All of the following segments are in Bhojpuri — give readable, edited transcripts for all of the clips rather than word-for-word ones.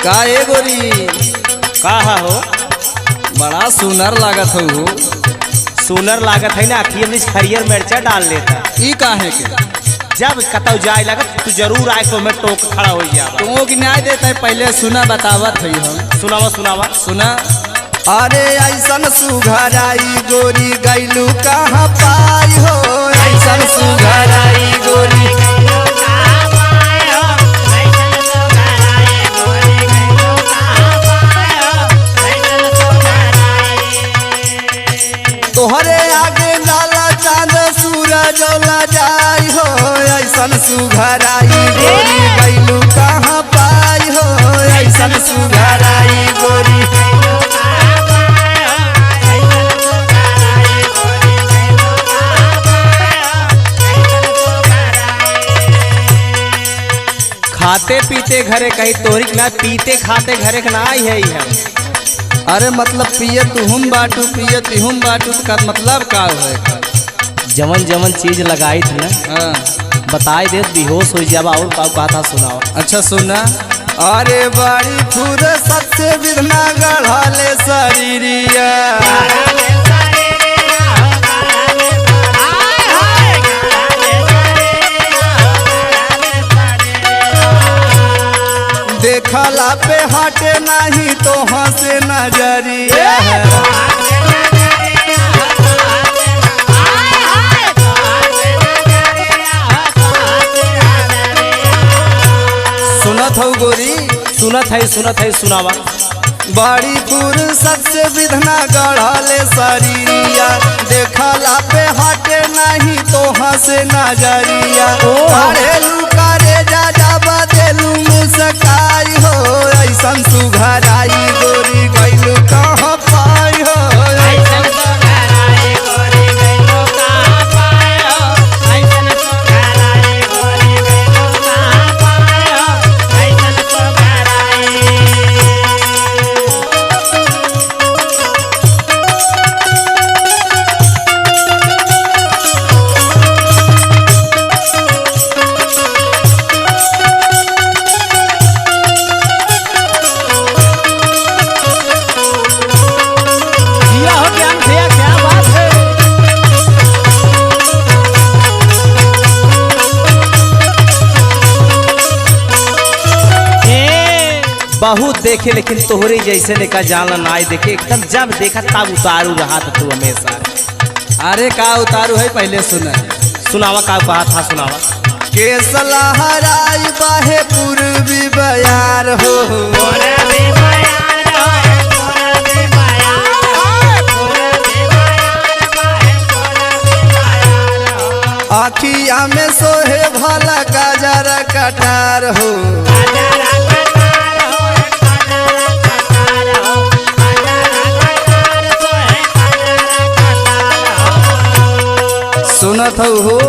का ए गोरी कहा हो? बड़ा सुनर लागत हो। सुनर लागत है ना, अखिए में हरियर मिर्चा डाल लेता। ई काहे के? जब कतौ जाए लगत तू जरूर आए तो मैं टोक खड़ा हो जावा। तुमो की न्याय देता है, पहले सुना बतावत है हम। सुनावा सुनावा सुना। अरे ऐसन सुघराई गोरी गैलू कहाँ पाई हो, ऐसन सुघराई गोरी तोहरे आगे लाला चांद सूरज ला जाई हो, ऐसन सुघराई गोरी गैलू कहाँ पाई हो, ऐसन सुघराई गोरी। खाते पीते घरे कहीं तोहरी ना, पीते खाते घरे के ना आई है हम। अरे मतलब पिए तुम बाटू पिए तुम बाटू का मतलब का है? जवन जवन चीज लगाई थी ना, हाँ। बताई दे बेहोश हो जावा। और का था सुनाओ। अच्छा सुना। अरे बड़ी फुर्सत से विधना गढ़ाले शरीरिया, देखला पे हटे नहीं तो हंसे नजरिया। सुनत हो गोरी? सुनत है सुनावा। बड़ी फुर्सत से विधना गढ़ाले शरीरिया, देखला पे हटे नहीं तो हंसे नजरिया। अरे करे जा बदेलू मुस्काई हो, ऐसन सुघराई गोरी गैलू कहाँ पाई हो, ऐसन सुघराई गोरी गैलू कहाँ पाई हो, ऐसन सुघराई गोरी गैलू कहाँ पाई हो, ऐसन सुघराई। बहुत देखे लेकिन तोहरे जैसे लेकर जान ना आए देखे, एकदम जब देखा तब उतारू रहा था तू हमेशा। अरे का उतारू है पहले सुना। सुनावा का बात था सुनावा। केसला हराई बाहे पूर्वी बयार हो, आखिया में सोहे भला गजर कटार हो। सुनत हो?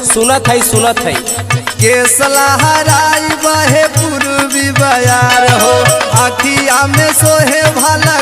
सुनत है। केसला हराई बहे पूर्वी बयार हो, आखिया में सोहे भला